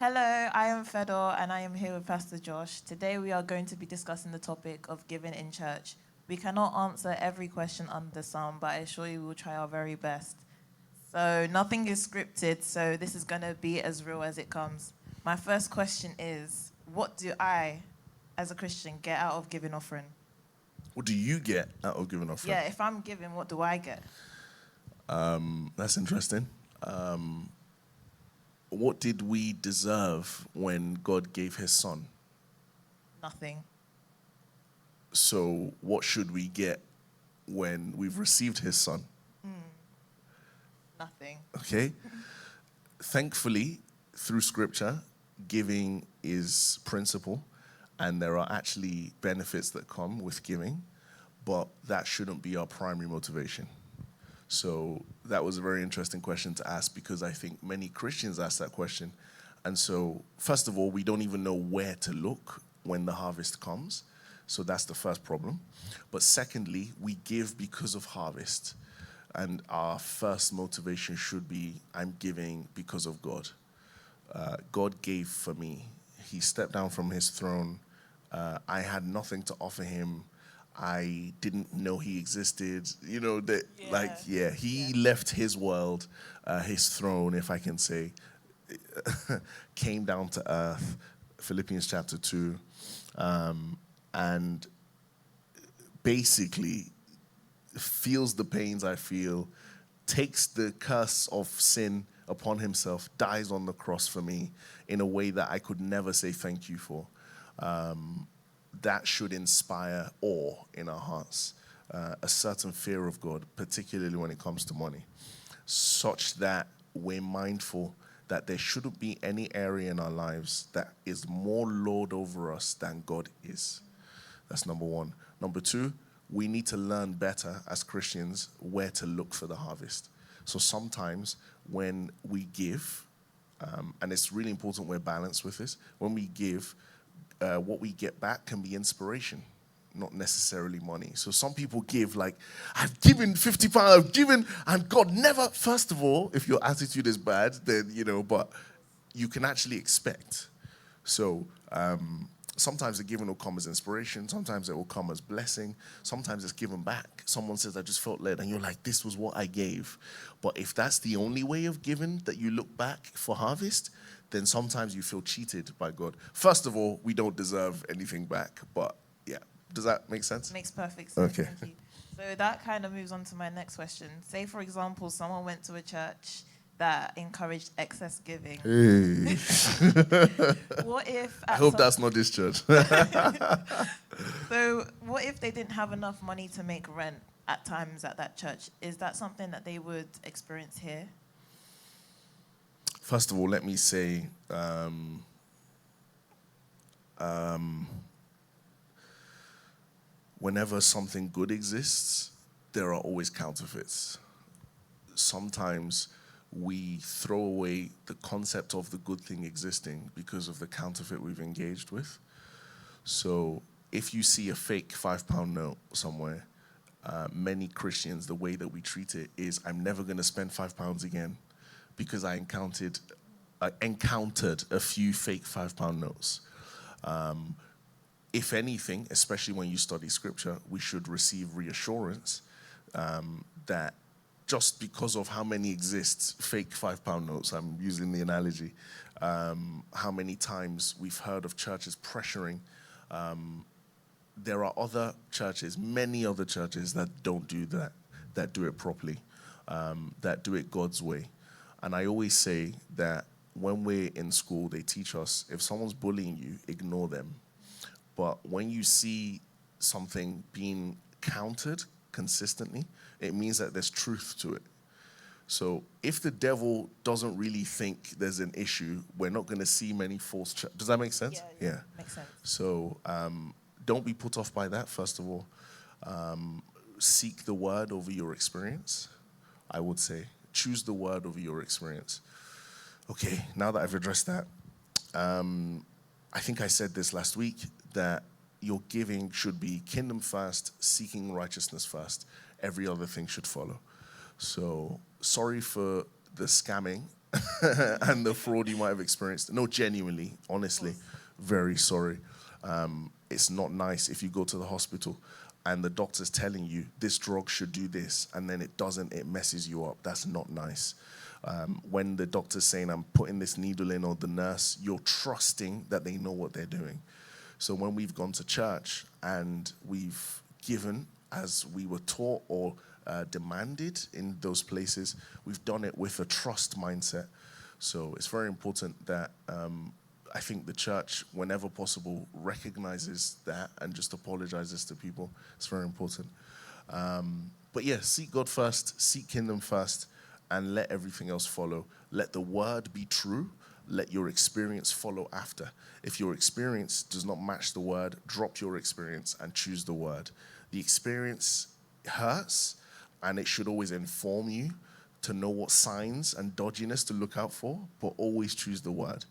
Hello, I am Fedor and I am here with Pastor Josh. Today we are going to be discussing the topic of giving in church. We cannot answer every question under the sun, but I assure you we'll try our very best. So nothing is scripted, so this is going to be as real as it comes. My first question is, what do I, as a Christian, get out of giving offering? What do you get out of giving offering? Yeah, if I'm giving, what do I get? That's interesting. What did we deserve when God gave his son? Nothing. So what should we get when we've received his son? Nothing. Okay? Thankfully, through scripture, giving is principle, and there are actually benefits that come with giving, but that shouldn't be our primary motivation. So that was a very interesting question to ask, because I think many Christians ask that question. And so, first of all, we don't even know where to look when the harvest comes. So that's the first problem. But secondly, we give because of harvest. And our first motivation should be, I'm giving because of God. God gave for me. He stepped down from his throne. I had nothing to offer him. I didn't know he existed. You know, he left his world, his throne, if I can say, came down to earth, Philippians chapter 2, and basically feels the pains I feel, takes the curse of sin upon himself, dies on the cross for me in a way that I could never say thank you for. That should inspire awe in our hearts, a certain fear of God, particularly when it comes to money, such that we're mindful that there shouldn't be any area in our lives that is more Lord over us than God is. That's number one. Number two, we need to learn better as Christians where to look for the harvest. So sometimes when we give, and it's really important we're balanced with this, when we give, what we get back can be inspiration, not necessarily money. So some people give like, I've given £50, I've given, and God never, first of all, if your attitude is bad, then, but you can actually expect. So sometimes the giving will come as inspiration, sometimes it will come as blessing, sometimes it's given back. Someone says, I just felt led, and you're like, this was what I gave. But if that's the only way of giving that you look back for harvest, then sometimes you feel cheated by God. First of all, we don't deserve anything back, but yeah. Does that make sense? Makes perfect sense. Okay. Thank you. So that kind of moves on to my next question. Say, for example, someone went to a church that encouraged excess giving. Hey. What if... I hope that's not this church. So what if they didn't have enough money to make rent at times at that church? Is that something that they would experience here? First of all, let me say, whenever something good exists, there are always counterfeits. Sometimes we throw away the concept of the good thing existing because of the counterfeit we've engaged with. So if you see a fake £5 note somewhere, many Christians, the way that we treat it is, I'm never going to spend £5 again, because I encountered a few fake £5 notes. If anything, especially when you study scripture, we should receive reassurance that just because of how many exists, fake £5 notes, I'm using the analogy, how many times we've heard of churches pressuring. There are other churches, many other churches that don't do that, that do it properly, that do it God's way. And I always say that when we're in school, they teach us, if someone's bullying you, ignore them. But when you see something being countered consistently, it means that there's truth to it. So if the devil doesn't really think there's an issue, we're not going to see many false churches. Does that make sense? Yeah. Makes sense. So don't be put off by that, first of all. Seek the word over your experience, I would say. Choose the word over your experience. Okay, now that I've addressed that, I think I said this last week, that your giving should be kingdom first, seeking righteousness first. Every other thing should follow. So sorry for the scamming. and the fraud you might have experienced. No, genuinely, honestly, very sorry. It's not nice if you go to the hospital and the doctor's telling you this drug should do this, and then it doesn't, it messes you up. That's not nice. When the doctor's saying, I'm putting this needle in, or the nurse, you're trusting that they know what they're doing. So when we've gone to church and we've given as we were taught or demanded in those places, we've done it with a trust mindset. So it's very important that I think the church, whenever possible, recognizes that and just apologizes to people. It's very important. But yeah, seek God first, seek kingdom first, and let everything else follow. Let the word be true. Let your experience follow after. If your experience does not match the word, drop your experience and choose the word. The experience hurts, and it should always inform you to know what signs and dodginess to look out for, but always choose the word.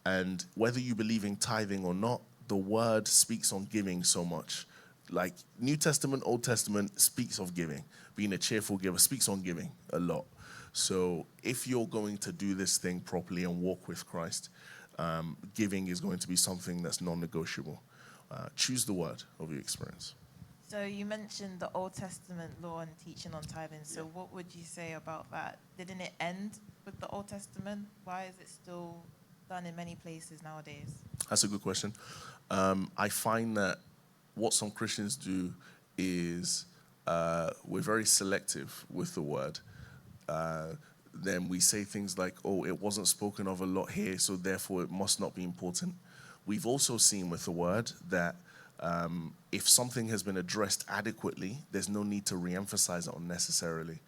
And whether you believe in tithing or not, the word speaks on giving so much. Like New Testament, Old Testament speaks of giving. Being a cheerful giver speaks on giving a lot. So if you're going to do this thing properly and walk with Christ, giving is going to be something that's non-negotiable. Choose the word of your experience. So you mentioned the Old Testament law and teaching on tithing. So what would you say about that? Didn't it end with the Old Testament? Why is it still done in many places nowadays? That's a good question. I find that what some Christians do is we're very selective with the word. Then we say things like, oh, it wasn't spoken of a lot here, so therefore it must not be important. We've also seen with the word that if something has been addressed adequately, there's no need to re-emphasize it unnecessarily.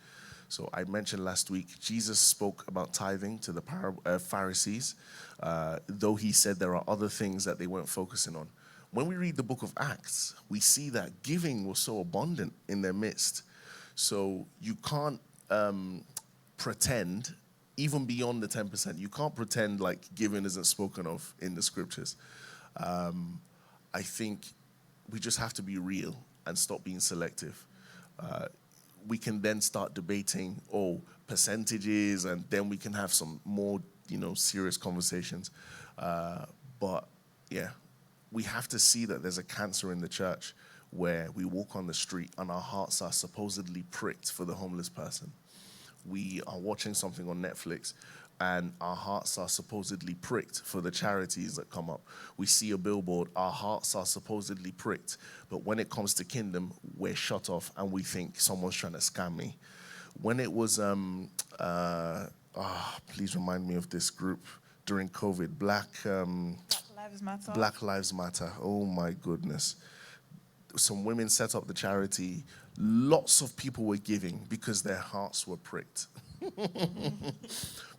So I mentioned last week, Jesus spoke about tithing to the Pharisees, though he said there are other things that they weren't focusing on. When we read the book of Acts, we see that giving was so abundant in their midst. So you can't pretend, even beyond the 10%, you can't pretend like giving isn't spoken of in the scriptures. I think we just have to be real and stop being selective. We can then start debating, percentages, and then we can have some more, serious conversations. But yeah, we have to see that there's a cancer in the church where we walk on the street and our hearts are supposedly pricked for the homeless person. We are watching something on Netflix and our hearts are supposedly pricked for the charities that come up. We see a billboard, our hearts are supposedly pricked. But when it comes to kingdom, we're shut off and we think someone's trying to scam me. When it was, please remind me of this group during COVID, Black Lives Matter. Black Lives Matter. Oh my goodness. Some women set up the charity. Lots of people were giving because their hearts were pricked.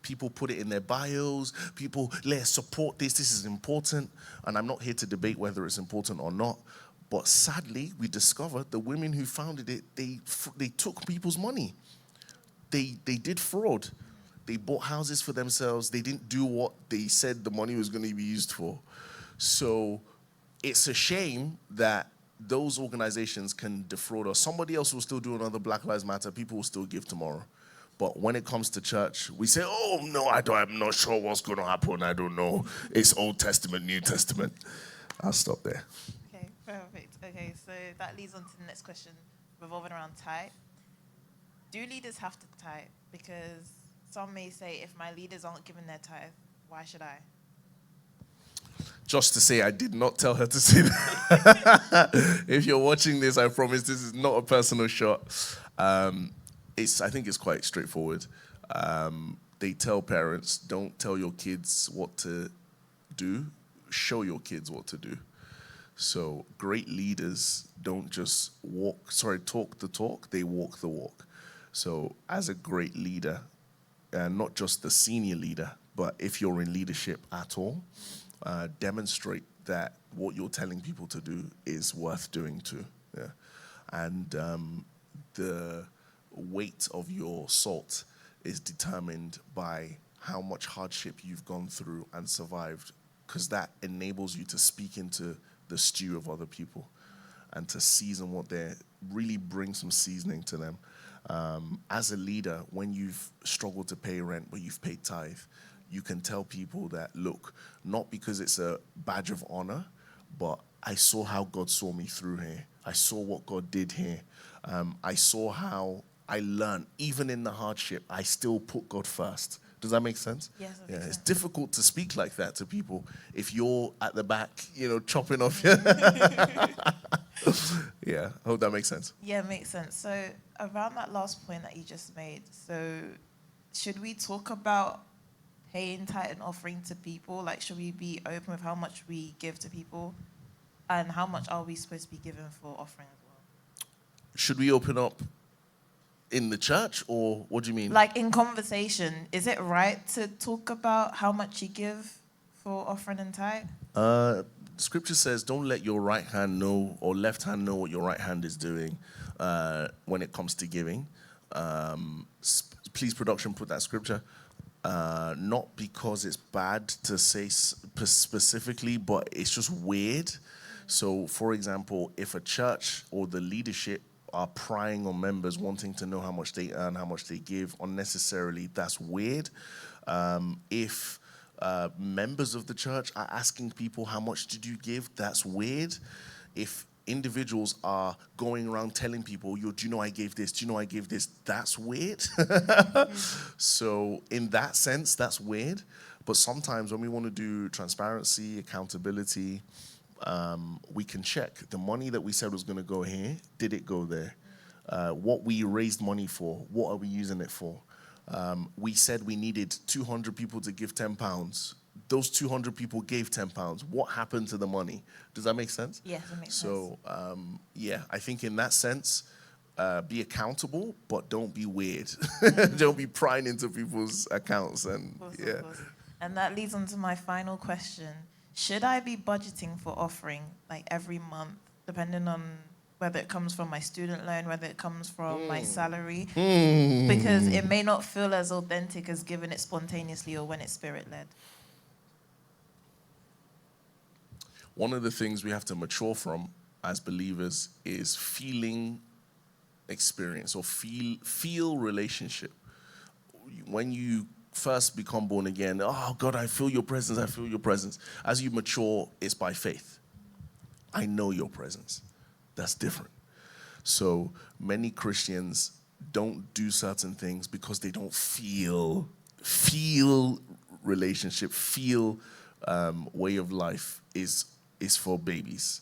People put it in their bios. People, let's support this. This is important. And I'm not here to debate whether it's important or not. But sadly, we discovered the women who founded it, they took people's money. They did fraud. They bought houses for themselves. They didn't do what they said the money was going to be used for. So it's a shame that those organizations can defraud us. Somebody else will still do another Black Lives Matter. People will still give tomorrow. But when it comes to church, we say, oh, no, I'm not sure what's going to happen. I don't know. It's Old Testament, New Testament. I'll stop there. Okay, perfect. Okay, so that leads on to the next question, revolving around tithe. Do leaders have to tithe? Because some may say, if my leaders aren't giving their tithe, why should I? Just to say, I did not tell her to say that. If you're watching this, I promise this is not a personal shot. I think it's quite straightforward. They tell parents, don't tell your kids what to do, show your kids what to do. So great leaders don't just talk the talk, they walk the walk. So as a great leader, not just the senior leader, but if you're in leadership at all, demonstrate that what you're telling people to do is worth doing too. Yeah. And the weight of your salt is determined by how much hardship you've gone through and survived, because that enables you to speak into the stew of other people and to season what they're, really bring some seasoning to them. As a leader, when you've struggled to pay rent but you've paid tithe, you can tell people that, look, not because it's a badge of honor, but I saw how God saw me through here. I saw what God did here. I saw how I learned, even in the hardship, I still put God first. Does that make sense? Yes, that Yeah, makes it's sense. difficult to speak like that to people if you're at the back, chopping off. Yeah, I hope that makes sense. Yeah, makes sense. So around that last point that you just made, so should we talk about paying tithe and offering to people? Like, should we be open with how much we give to people? And how much are we supposed to be given for offering as well? Should we open up in the church, or what do you mean? Like, in conversation, is it right to talk about how much you give for offering and tithe? Scripture says, don't let your right hand know or left hand know what your right hand is doing when it comes to giving. Please, production, put that scripture. Not because it's bad to say specifically, but it's just weird. So, for example, if a church or the leadership are prying on members, wanting to know how much they earn, how much they give unnecessarily, that's weird. If members of the church are asking people, how much did you give? That's weird. If individuals are going around telling people, do you know I gave this? Do you know I gave this? That's weird. So in that sense, that's weird. But sometimes when we want to do transparency, accountability, we can check. The money that we said was going to go here, did it go there? What we raised money for, what are we using it for? We said we needed 200 people to give £10. Those 200 people gave £10. What happened to the money? Does that make sense? Yes, it makes sense. So, I think in that sense, be accountable, but don't be weird. Don't be prying into people's accounts. And Of course. And that leads on to my final question. Should I be budgeting for offering, like every month, depending on whether it comes from my student loan, whether it comes from my salary? Because it may not feel as authentic as giving it spontaneously or when it's spirit-led. One of the things we have to mature from as believers is feeling experience or feel relationship. When you first become born again, oh God, I feel your presence, I feel your presence. As you mature, it's by faith. I know your presence. That's different. So many Christians don't do certain things because they don't feel relationship, feel way of life is for babies.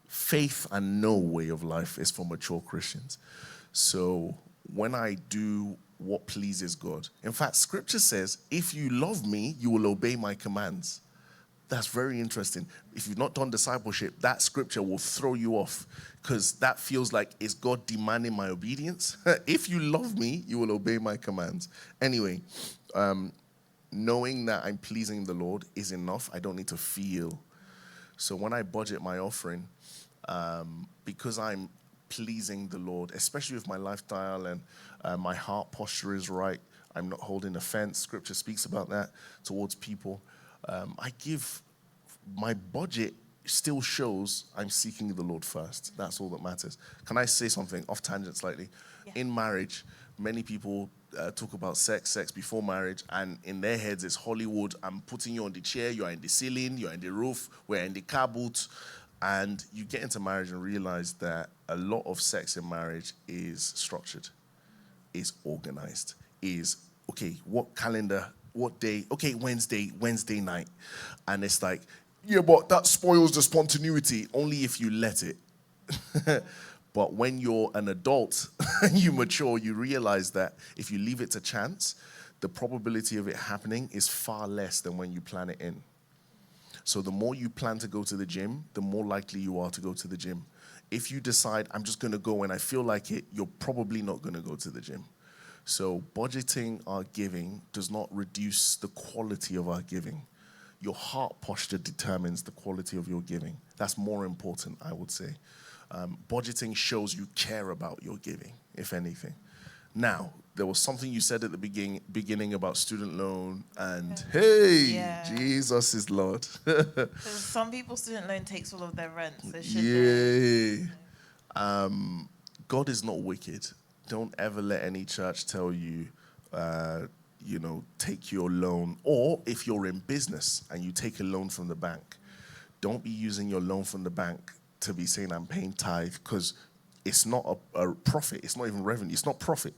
Faith and no way of life is for mature Christians. So when I do what pleases God, in fact, scripture says, if you love me, you will obey my commands. That's very interesting. If you've not done discipleship, that scripture will throw you off because that feels like, is God demanding my obedience? If you love me, you will obey my commands. Anyway, knowing that I'm pleasing the Lord is enough. I don't need to feel. So when I budget my offering, because I'm pleasing the Lord, especially with my lifestyle and my heart posture is right, I'm not holding offense. Scripture speaks about that towards people. I give, my budget still shows I'm seeking the Lord first. That's all that matters. Can I say something off tangent slightly? Yeah. In marriage, many people talk about sex before marriage, and in their heads it's Hollywood. I'm putting you on the chair, you're in the ceiling, you're in the roof, we're in the car boot. And you get into marriage and realize that a lot of sex in marriage is structured, is organized, is, okay, what calendar, what day? Okay, Wednesday night. And it's like, yeah, but that spoils the spontaneity only if you let it. But when you're an adult and you mature, you realize that if you leave it to chance, the probability of it happening is far less than when you plan it in. So the more you plan to go to the gym, the more likely you are to go to the gym. If you decide, I'm just going to go when I feel like it, you're probably not going to go to the gym. So budgeting our giving does not reduce the quality of our giving. Your heart posture determines the quality of your giving. That's more important, I would say. Budgeting shows you care about your giving, if anything. Now, there was something you said at the beginning about student loan, and Jesus is Lord. Some people's student loan takes all of their rent, so should they? God is not wicked. don't ever let any church tell you, take your loan. Or if you're in business and you take a loan from the bank, don't be using your loan from the bank to be saying I'm paying tithe, because it's not a profit. It's not even revenue. It's not profit.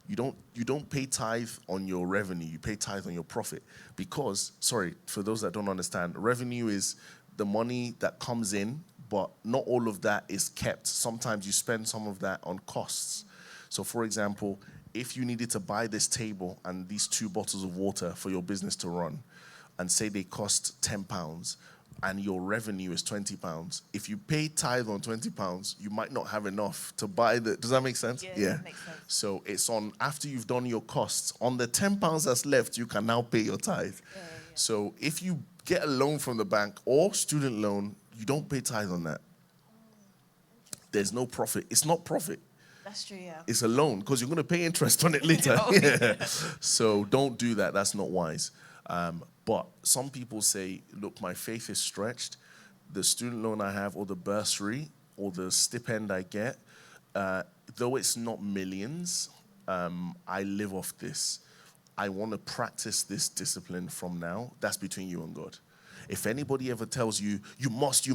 You don't pay tithe on your revenue. You pay tithe on your profit. Because, sorry, for those that don't understand, revenue is the money that comes in, but not all of that is kept. Sometimes you spend some of that on costs. So, for example, if you needed to buy this table and these 2 bottles of water for your business to run, and say they cost £10, and your revenue is £20, if you pay tithe on £20, you might not have enough to buy the. Does that make sense? Yeah. That makes sense. So it's on after you've done your costs. On the £10 that's left, you can now pay your tithe. Yeah. So if you get a loan from the bank or student loan, you don't pay tithe on that. There's no profit. It's not profit. That's true, yeah. It's a loan, because you're going to pay interest on it later. So don't do that. That's not wise. But some people say, look, my faith is stretched. The student loan I have, or the bursary, or the stipend I get, though it's not millions, I live off this. I want to practice this discipline from now. That's between you and God. If anybody ever tells you, you must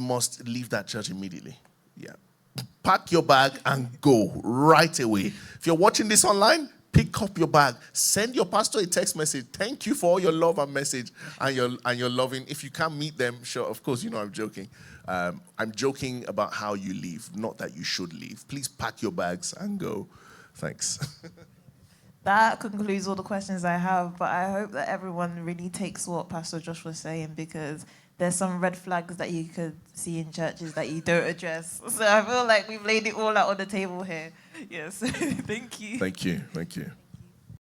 leave that church immediately. Yeah. Pack your bag and go right away. If you're watching this online, pick up your bag. Send your pastor a text message. Thank you for all your love and message and your loving. If you can't meet them, sure, of course, I'm joking. I'm joking about how you leave, not that you should leave. Please pack your bags and go. Thanks. That concludes all the questions I have, but I hope that everyone really takes what Pastor Josh was saying, because there's some red flags that you could see in churches that you don't address. So I feel like we've laid it all out on the table here. Yes. Thank you. Thank you.